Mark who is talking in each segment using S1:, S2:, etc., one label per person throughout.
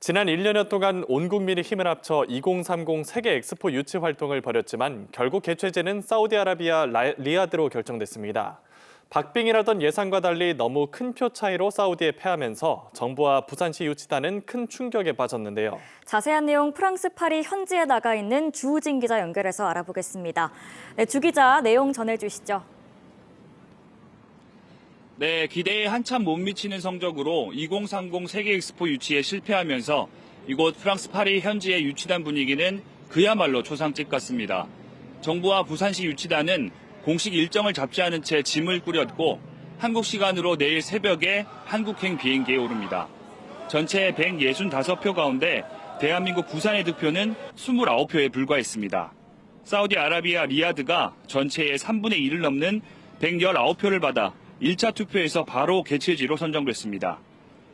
S1: 지난 1년여 동안 온 국민이 힘을 합쳐 2030 세계 엑스포 유치 활동을 벌였지만 결국 개최지는 사우디아라비아 리야드로 결정됐습니다. 박빙이라던 예상과 달리 너무 큰 표 차이로 사우디에 패하면서 정부와 부산시 유치단은 큰 충격에 빠졌는데요.
S2: 자세한 내용 프랑스 파리 현지에 나가 있는 주우진 기자 연결해서 알아보겠습니다. 네, 주 기자 내용 전해주시죠.
S3: 네, 기대에 한참 못 미치는 성적으로 2030 세계 엑스포 유치에 실패하면서 이곳 프랑스 파리 현지의 유치단 분위기는 그야말로 초상집 같습니다. 정부와 부산시 유치단은 공식 일정을 잡지 않은 채 짐을 꾸렸고 한국 시간으로 내일 새벽에 한국행 비행기에 오릅니다. 전체 165표 가운데 대한민국 부산의 득표는 29표에 불과했습니다. 사우디아라비아 리야드가 전체의 3분의 1을 넘는 119표를 받아 1차 투표에서 바로 개최지로 선정됐습니다.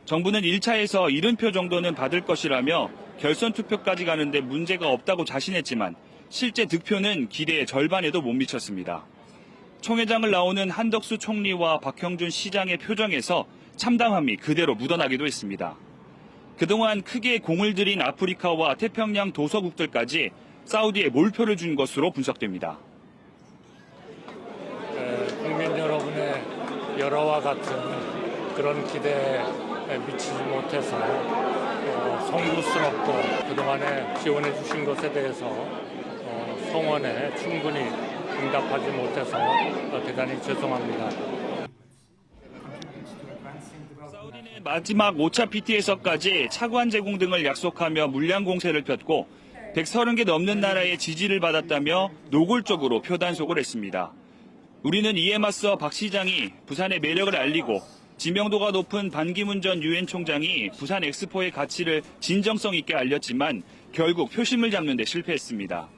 S3: 정부는 1차에서 70표 정도는 받을 것이라며 결선 투표까지 가는데 문제가 없다고 자신했지만 실제 득표는 기대의 절반에도 못 미쳤습니다. 총회장을 나오는 한덕수 총리와 박형준 시장의 표정에서 참담함이 그대로 묻어나기도 했습니다. 그동안 크게 공을 들인 아프리카와 태평양 도서국들까지 사우디에 몰표를 준 것으로 분석됩니다.
S4: 국민 여러분의 여러와 같은 그런 기대에 미치지 못해서 송구스럽고 그동안에 지원해 주신 것에 대해서 성원에 충분히 응답하지 못해서 대단히 죄송합니다.
S3: 사우디는 마지막 5차 PT에서까지 차관 제공 등을 약속하며 물량 공세를 폈고 130개 넘는 나라의 지지를 받았다며 노골적으로 표단속을 했습니다. 우리는 이에 맞서 박 시장이 부산의 매력을 알리고 지명도가 높은 반기문 전 유엔 총장이 부산 엑스포의 가치를 진정성 있게 알렸지만 결국 표심을 잡는 데 실패했습니다.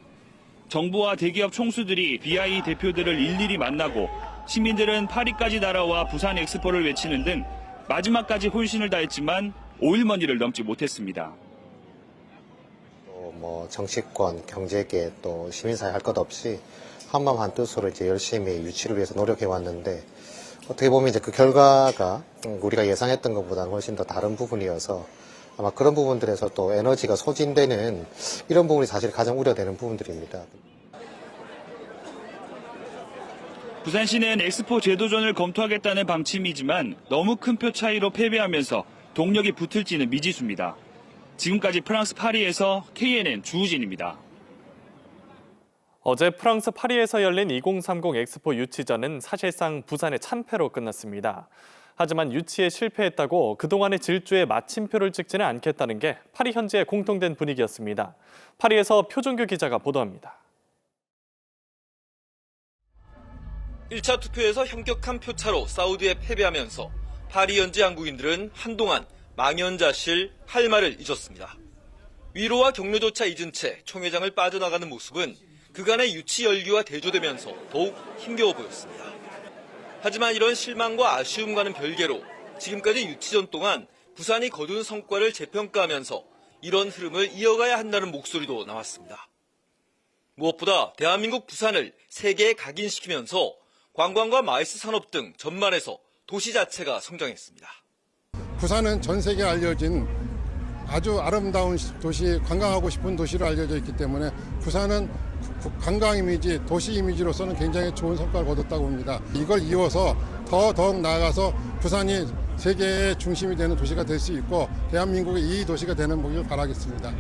S3: 정부와 대기업 총수들이 BIE 대표들을 일일이 만나고 시민들은 파리까지 날아와 부산 엑스포를 외치는 등 마지막까지 혼신을 다했지만 5일머니를 넘지 못했습니다.
S5: 정치권, 경제계 또 시민사회 할 것 없이 한마음 한뜻으로 이제 열심히 유치를 위해서 노력해 왔는데 어떻게 보면 이제 그 결과가 우리가 예상했던 것보다는 훨씬 더 다른 부분이어서 아마 그런 부분들에서 또 에너지가 소진되는 이런 부분이 사실 가장 우려되는 부분들입니다.
S3: 부산시는 엑스포 제도전을 검토하겠다는 방침이지만 너무 큰 표 차이로 패배하면서 동력이 붙을지는 미지수입니다. 지금까지 프랑스 파리에서 KNN 주우진입니다.
S1: 어제 프랑스 파리에서 열린 2030 엑스포 유치전은 사실상 부산의 참패로 끝났습니다. 하지만 유치에 실패했다고 그동안의 질주에 마침표를 찍지는 않겠다는 게 파리 현지의 공통된 분위기였습니다. 파리에서 표준규 기자가 보도합니다.
S6: 1차 투표에서 현격한 표차로 사우디에 패배하면서 파리 현지 한국인들은 한동안 망연자실 할 말을 잊었습니다. 위로와 격려조차 잊은 채 총회장을 빠져나가는 모습은 그간의 유치 열기와 대조되면서 더욱 힘겨워 보였습니다. 하지만 이런 실망과 아쉬움과는 별개로 지금까지 유치전 동안 부산이 거둔 성과를 재평가하면서 이런 흐름을 이어가야 한다는 목소리도 나왔습니다. 무엇보다 대한민국 부산을 세계에 각인시키면서 관광과 마이스 산업 등 전반에서 도시 자체가 성장했습니다.
S7: 부산은 전 세계에 알려진 아주 아름다운 도시, 관광하고 싶은 도시로 알려져 있기 때문에 부산은 관광 이미지, 도시 이미지로서는 굉장히 좋은 성과를 거뒀다고 봅니다. 이걸 이어서 더욱 나아가서 부산이 세계의 중심이 되는 도시가 될 수 있고 대한민국의 이 도시가 되는 보기를 바라겠습니다.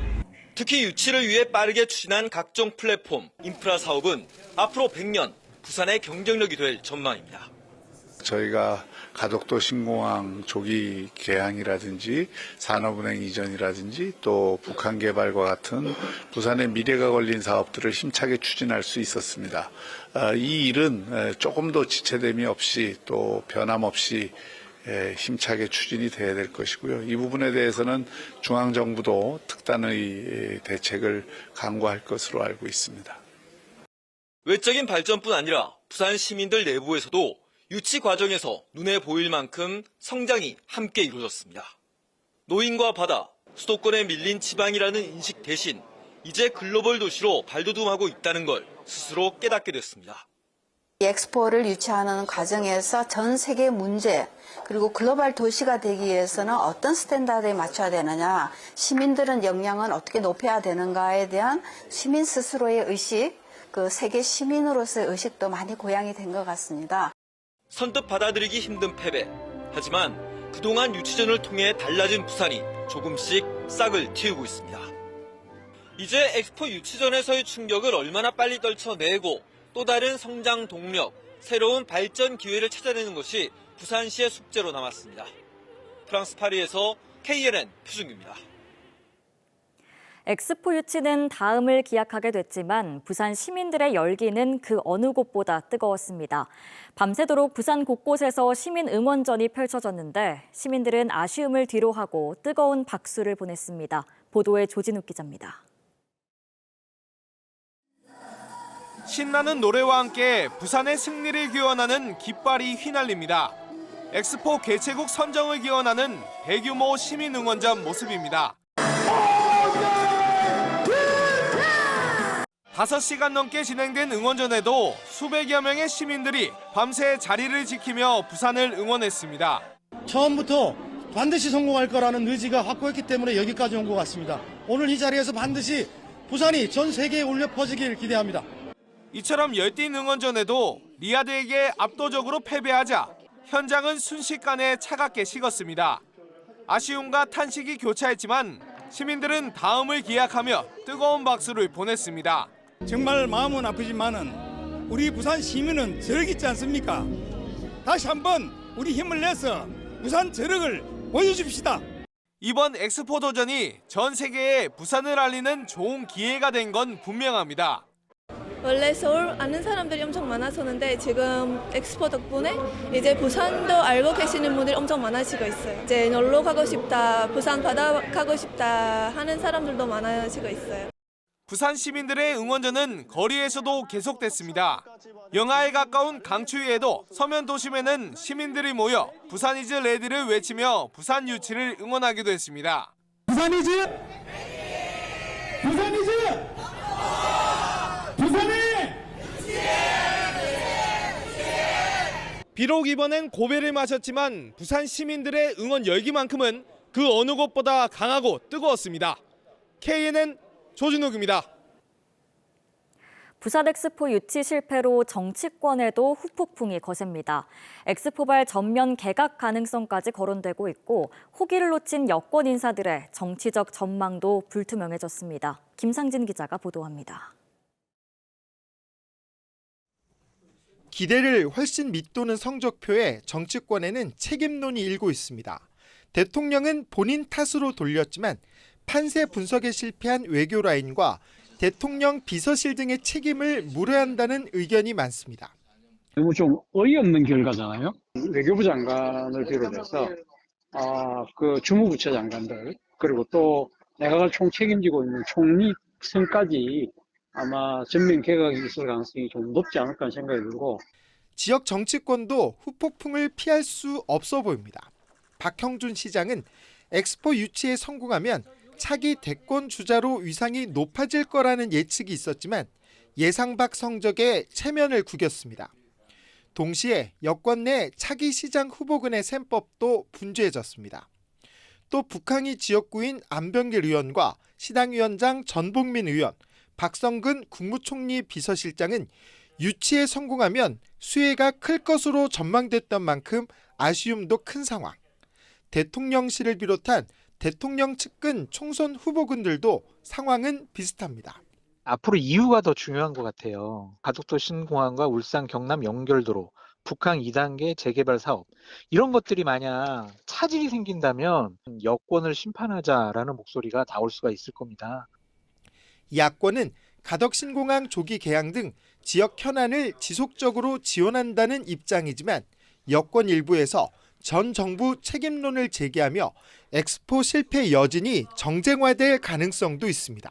S6: 특히 유치를 위해 빠르게 추진한 각종 플랫폼, 인프라 사업은 앞으로 100년 부산의 경쟁력이 될 전망입니다.
S8: 저희가 가덕도 신공항 조기 개항이라든지 산업은행 이전이라든지 또 북한 개발과 같은 부산의 미래가 걸린 사업들을 힘차게 추진할 수 있었습니다. 이 일은 조금 더 지체됨이 없이 또 변함없이 힘차게 추진이 돼야 될 것이고요. 이 부분에 대해서는 중앙정부도 특단의 대책을 강구할 것으로 알고 있습니다.
S6: 외적인 발전뿐 아니라 부산 시민들 내부에서도 유치 과정에서 눈에 보일 만큼 성장이 함께 이루어졌습니다. 노인과 바다, 수도권에 밀린 지방이라는 인식 대신 이제 글로벌 도시로 발돋움하고 있다는 걸 스스로 깨닫게 됐습니다.
S9: 엑스포를 유치하는 과정에서 전 세계 문제 그리고 글로벌 도시가 되기 위해서는 어떤 스탠다드에 맞춰야 되느냐, 시민들은 역량은 어떻게 높여야 되는가에 대한 시민 스스로의 의식, 그 세계 시민으로서의 의식도 많이 고양이 된 것 같습니다.
S6: 선뜻 받아들이기 힘든 패배. 하지만 그동안 유치전을 통해 달라진 부산이 조금씩 싹을 틔우고 있습니다. 이제 엑스포 유치전에서의 충격을 얼마나 빨리 떨쳐내고 또 다른 성장 동력, 새로운 발전 기회를 찾아내는 것이 부산시의 숙제로 남았습니다. 프랑스 파리에서 KNN 표준규입니다.
S2: 엑스포 유치는 다음을 기약하게 됐지만 부산 시민들의 열기는 그 어느 곳보다 뜨거웠습니다. 밤새도록 부산 곳곳에서 시민 응원전이 펼쳐졌는데 시민들은 아쉬움을 뒤로하고 뜨거운 박수를 보냈습니다. 보도에 조진욱 기자입니다.
S10: 신나는 노래와 함께 부산의 승리를 기원하는 깃발이 휘날립니다. 엑스포 개최국 선정을 기원하는 대규모 시민 응원전 모습입니다. 5시간 넘게 진행된 응원전에도 수백여 명의 시민들이 밤새 자리를 지키며 부산을 응원했습니다.
S11: 처음부터 반드시 성공할 거라는 의지가 확고했기 때문에 여기까지 온 것 같습니다. 오늘 이 자리에서 반드시 부산이 전 세계에 울려 퍼지길 기대합니다.
S10: 이처럼 열띤 응원전에도 리아드에게 압도적으로 패배하자 현장은 순식간에 차갑게 식었습니다. 아쉬움과 탄식이 교차했지만 시민들은 다음을 기약하며 뜨거운 박수를 보냈습니다.
S11: 정말 마음은 아프지만은 우리 부산 시민은 저력 있지 않습니까? 다시 한번 우리 힘을 내서 부산 저력을 보여줍시다.
S10: 이번 엑스포 도전이 전 세계에 부산을 알리는 좋은 기회가 된 건 분명합니다.
S12: 원래 서울 아는 사람들이 엄청 많았었는데 지금 엑스포 덕분에 이제 부산도 알고 계시는 분들이 엄청 많아지고 있어요. 이제 놀러 가고 싶다, 부산 바다 가고 싶다 하는 사람들도 많아지고 있어요.
S10: 부산 시민들의 응원전은 거리에서도 계속됐습니다. 영하에 가까운 강추위에도 서면 도심에는 시민들이 모여 부산 이즈 레드를 외치며 부산 유치를 응원하기도 했습니다.
S11: 부산 이즈! 부산 이즈!
S10: 비록 이번엔 고배를 마셨지만 부산 시민들의 응원 열기만큼은 그 어느 곳보다 강하고 뜨거웠습니다. KNN 조진욱입니다.
S2: 부산 엑스포 유치 실패로 정치권에도 후폭풍이 거셉니다. 엑스포발 전면 개각 가능성까지 거론되고 있고 호기를 놓친 여권 인사들의 정치적 전망도 불투명해졌습니다. 김상진 기자가 보도합니다.
S13: 기대를 훨씬 밑도는 성적표에 정치권에는 책임론이 일고 있습니다. 대통령은 본인 탓으로 돌렸지만 판세 분석에 실패한 외교 라인과 대통령 비서실 등의 책임을 물어야 한다는 의견이 많습니다.
S14: 너무 좀 어이없는 결과잖아요. 외교부 장관을 비롯해서 그 주무부처 장관들 그리고 또 내각을 총책임지고 있는 총리 선까지 아마 전면 개각이 있을 가능성이 좀 높지 않을까 하는 생각이 들고
S13: 지역 정치권도 후폭풍을 피할 수 없어 보입니다. 박형준 시장은 엑스포 유치에 성공하면 차기 대권 주자로 위상이 높아질 거라는 예측이 있었지만 예상 밖 성적에 체면을 구겼습니다. 동시에 여권 내 차기 시장 후보군의 셈법도 분주해졌습니다. 또 북한이 지역구인 안병길 의원과 시당위원장 전복민 의원, 박성근 국무총리 비서실장은 유치에 성공하면 수혜가 클 것으로 전망됐던 만큼 아쉬움도 큰 상황. 대통령실을 비롯한 대통령 측근 총선 후보군들도 상황은 비슷합니다.
S15: 앞으로 이유가 더 중요한 것 같아요. 가덕도 신공항과 울산 경남 연결도로, 북한 2단계 재개발 사업 이런 것들이 만약 차질이 생긴다면 여권을 심판하자라는 목소리가 나올 수가 있을 겁니다.
S13: 야권은 가덕신공항 조기 개항 등 지역 현안을 지속적으로 지원한다는 입장이지만 여권 일부에서 전 정부 책임론을 제기하며 엑스포 실패 여진이 정쟁화될 가능성도 있습니다.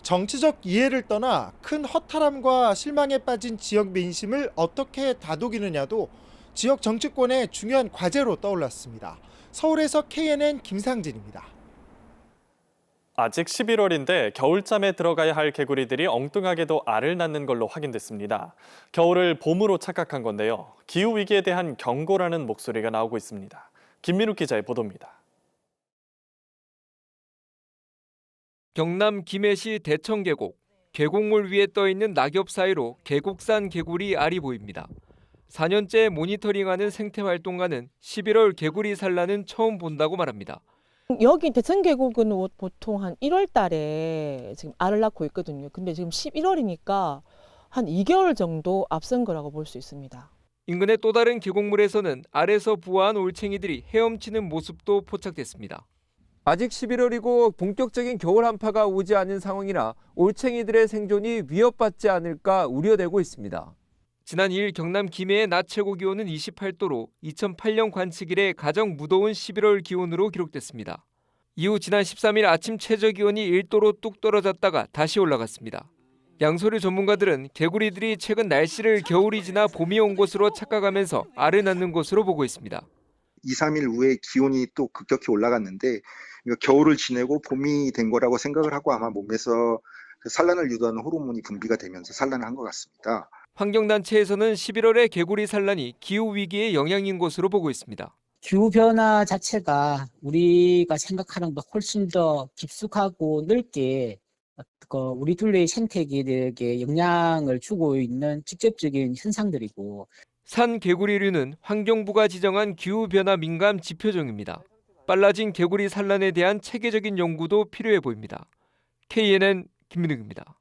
S13: 정치적 이해를 떠나 큰 허탈함과 실망에 빠진 지역 민심을 어떻게 다독이느냐도 지역 정치권의 중요한 과제로 떠올랐습니다. 서울에서 KNN 김상진입니다.
S1: 아직 11월인데 겨울잠에 들어가야 할 개구리들이 엉뚱하게도 알을 낳는 걸로 확인됐습니다. 겨울을 봄으로 착각한 건데요. 기후위기에 대한 경고라는 목소리가 나오고 있습니다. 김민욱 기자의 보도입니다.
S16: 경남 김해시 대청계곡. 계곡물 위에 떠있는 낙엽 사이로 계곡산 개구리 알이 보입니다. 4년째 모니터링하는 생태활동가는 11월 개구리 산란은 처음 본다고 말합니다.
S17: 여기 대청계곡은 보통 한 1월 달에 지금 알을 낳고 있거든요. 근데 지금 11월이니까 한 2개월 정도 앞선 거라고 볼 수 있습니다.
S16: 인근의 또 다른 계곡물에서는 알에서 부화한 올챙이들이 헤엄치는 모습도 포착됐습니다. 아직 11월이고 본격적인 겨울 한파가 오지 않은 상황이라 올챙이들의 생존이 위협받지 않을까 우려되고 있습니다. 지난 2일 경남 김해의 낮 최고 기온은 28도로 2008년 관측 이래 가장 무더운 11월 기온으로 기록됐습니다. 이후 지난 13일 아침 최저 기온이 1도로 뚝 떨어졌다가 다시 올라갔습니다. 양서류 전문가들은 개구리들이 최근 날씨를 겨울이 지나 봄이 온 것으로 착각하면서 알을 낳는 것으로 보고 있습니다.
S18: 2, 3일 후에 기온이 또 급격히 올라갔는데 겨울을 지내고 봄이 된 거라고 생각을 하고 아마 몸에서 산란을 유도하는 호르몬이 분비가 되면서 산란을 한 것 같습니다.
S16: 환경단체에서는 11월의 개구리 산란이 기후위기의 영향인 것으로 보고 있습니다.
S19: 기후변화 자체가 우리가 생각하는 것보다 훨씬 더 깊숙하고 넓게 우리 둘레의 생태계에게 영향을 주고 있는 직접적인 현상들이고,
S16: 산 개구리류는 환경부가 지정한 기후변화 민감 지표종입니다. 빨라진 개구리 산란에 대한 체계적인 연구도 필요해 보입니다. KNN 김민욱입니다.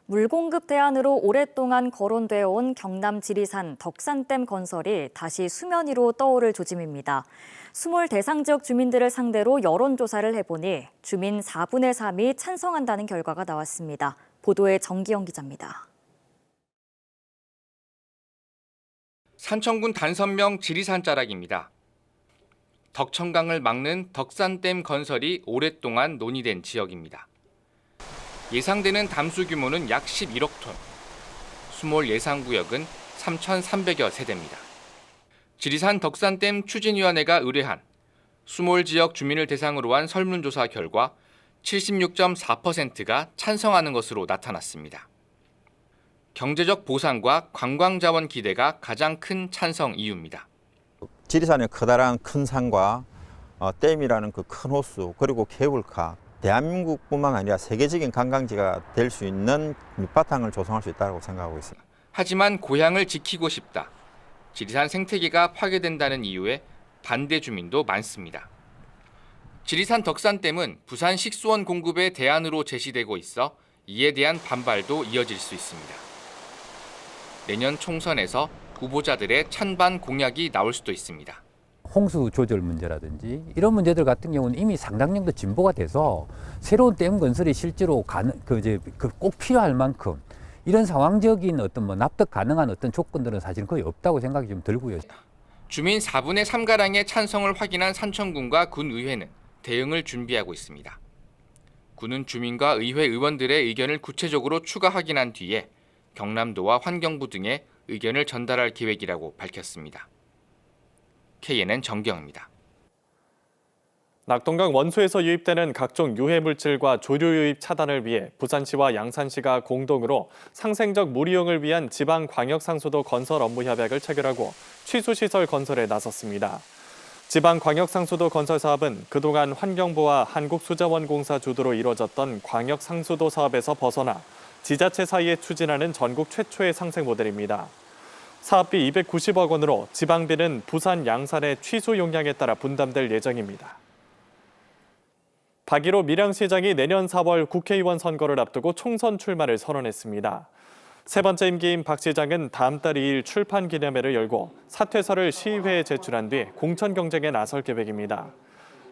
S2: 물공급 대안으로 오랫동안 거론되어 온 경남 지리산 덕산댐 건설이 다시 수면 위로 떠오를 조짐입니다. 수몰 대상 지역 주민들을 상대로 여론조사를 해보니 주민 4분의 3이 찬성한다는 결과가 나왔습니다. 보도에 정기영 기자입니다.
S20: 산청군 단선명 지리산 자락입니다. 덕천강을 막는 덕산댐 건설이 오랫동안 논의된 지역입니다. 예상되는 담수 규모는 약 11억 톤. 수몰 예상구역은 3,300여 세대입니다. 지리산 덕산댐 추진위원회가 의뢰한 수몰 지역 주민을 대상으로 한 설문조사 결과 76.4%가 찬성하는 것으로 나타났습니다. 경제적 보상과 관광자원 기대가 가장 큰 찬성 이유입니다.
S21: 지리산의 커다란 큰 산과 댐이라는 그 큰 호수, 그리고 케이블카, 대한민국뿐만 아니라 세계적인 관광지가 될 수 있는 밑바탕을 조성할 수 있다고 생각하고 있습니다.
S20: 하지만 고향을 지키고 싶다. 지리산 생태계가 파괴된다는 이유에 반대 주민도 많습니다. 지리산 덕산댐은 부산 식수원 공급의 대안으로 제시되고 있어 이에 대한 반발도 이어질 수 있습니다. 내년 총선에서 후보자들의 찬반 공약이 나올 수도 있습니다.
S22: 홍수 조절 문제라든지 이런 문제들 같은 경우는 이미 상당 정도 진보가 돼서 새로운 댐 건설이 실제로 꼭 필요할 만큼 이런 상황적인 어떤 납득 가능한 어떤 조건들은 사실 거의 없다고 생각이 좀 들고요.
S20: 주민 4분의 3가량의 찬성을 확인한 산청군과 군의회는 대응을 준비하고 있습니다. 군은 주민과 의회 의원들의 의견을 구체적으로 추가 확인한 뒤에 경남도와 환경부 등에 의견을 전달할 계획이라고 밝혔습니다. KNN 정경입니다.
S1: 낙동강 원수에서 유입되는 각종 유해 물질과 조류 유입 차단을 위해 부산시와 양산시가 공동으로 상생적 물이용을 위한 지방광역상수도 건설 업무 협약을 체결하고 취수시설 건설에 나섰습니다. 지방광역상수도 건설 사업은 그동안 환경부와 한국수자원공사 주도로 이뤄졌던 광역상수도 사업에서 벗어나 지자체 사이에 추진하는 전국 최초의 상생 모델입니다. 사업비 290억 원으로 지방비는 부산 양산의 취수 용량에 따라 분담될 예정입니다. 박일호 밀양시장이 내년 4월 국회의원 선거를 앞두고 총선 출마를 선언했습니다. 세 번째 임기인 박 시장은 다음 달 2일 출판 기념회를 열고 사퇴서를 시의회에 제출한 뒤 공천 경쟁에 나설 계획입니다.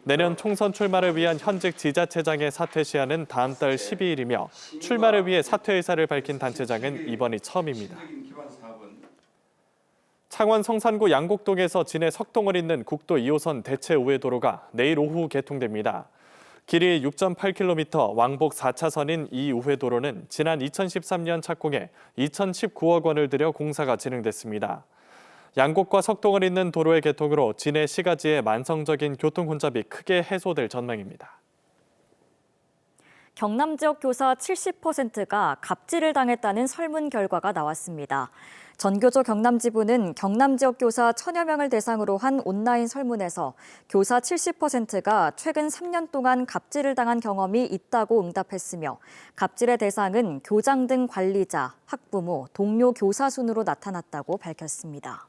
S1: 내년 총선 출마를 위한 현직 지자체장의 사퇴 시한은 다음 달 12일이며 출마를 위해 사퇴 의사를 밝힌 단체장은 이번이 처음입니다. 창원 성산구 양곡동에서 진해 석동을 잇는 국도 2호선 대체 우회도로가 내일 오후 개통됩니다. 길이 6.8km, 왕복 4차선인 이 우회도로는 지난 2013년 착공해 2,019억 원을 들여 공사가 진행됐습니다. 양곡과 석동을 잇는 도로의 개통으로 진해 시가지의 만성적인 교통 혼잡이 크게 해소될 전망입니다.
S2: 경남 지역 교사 70%가 갑질을 당했다는 설문 결과가 나왔습니다. 전교조 경남지부는 경남 지역 교사 1000여 명을 대상으로 한 온라인 설문에서 교사 70%가 최근 3년 동안 갑질을 당한 경험이 있다고 응답했으며 갑질의 대상은 교장 등 관리자, 학부모, 동료 교사 순으로 나타났다고 밝혔습니다.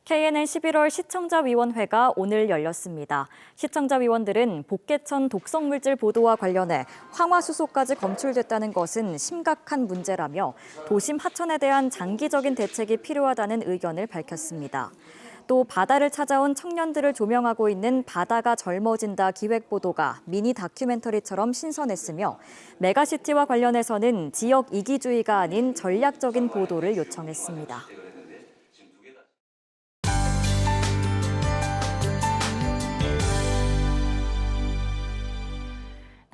S2: KNN 11월 시청자위원회가 오늘 열렸습니다. 시청자위원들은 복개천 독성물질 보도와 관련해 황화수소까지 검출됐다는 것은 심각한 문제라며 도심 하천에 대한 장기적인 대책이 필요하다는 의견을 밝혔습니다. 또 바다를 찾아온 청년들을 조명하고 있는 바다가 젊어진다 기획보도가 미니 다큐멘터리처럼 신선했으며 메가시티와 관련해서는 지역 이기주의가 아닌 전략적인 보도를 요청했습니다.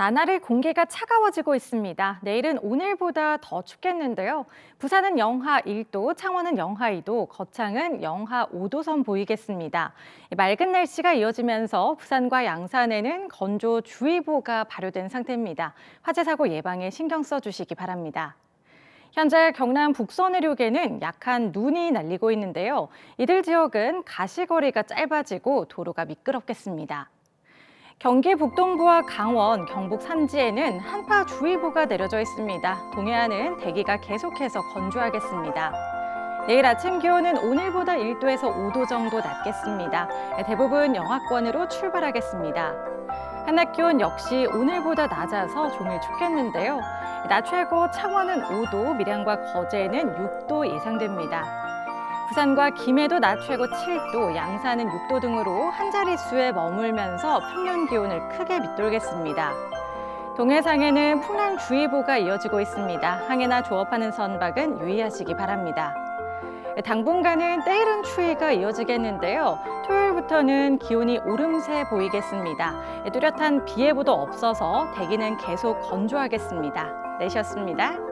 S4: 나날이 공기가 차가워지고 있습니다. 내일은 오늘보다 더 춥겠는데요. 부산은 영하 1도, 창원은 영하 2도, 거창은 영하 5도 선 보이겠습니다. 맑은 날씨가 이어지면서 부산과 양산에는 건조주의보가 발효된 상태입니다. 화재 사고 예방에 신경 써주시기 바랍니다. 현재 경남 북서 내륙에는 약한 눈이 날리고 있는데요. 이들 지역은 가시거리가 짧아지고 도로가 미끄럽겠습니다. 경기 북동부와 강원, 경북 산지에는 한파주의보가 내려져 있습니다. 동해안은 대기가 계속해서 건조하겠습니다. 내일 아침 기온은 오늘보다 1도에서 5도 정도 낮겠습니다. 대부분 영하권으로 출발하겠습니다. 한낮 기온 역시 오늘보다 낮아서 종일 춥겠는데요. 낮 최고 창원은 5도, 밀양과 거제에는 6도 예상됩니다. 부산과 김해도 낮 최고 7도, 양산은 6도 등으로 한 자릿수에 머물면서 평년 기온을 크게 밑돌겠습니다. 동해상에는 풍랑주의보가 이어지고 있습니다. 항해나 조업하는 선박은 유의하시기 바랍니다. 당분간은 때이른 추위가 이어지겠는데요. 토요일부터는 기온이 오름세 보이겠습니다. 뚜렷한 비 예보도 없어서 대기는 계속 건조하겠습니다. 내셨습니다.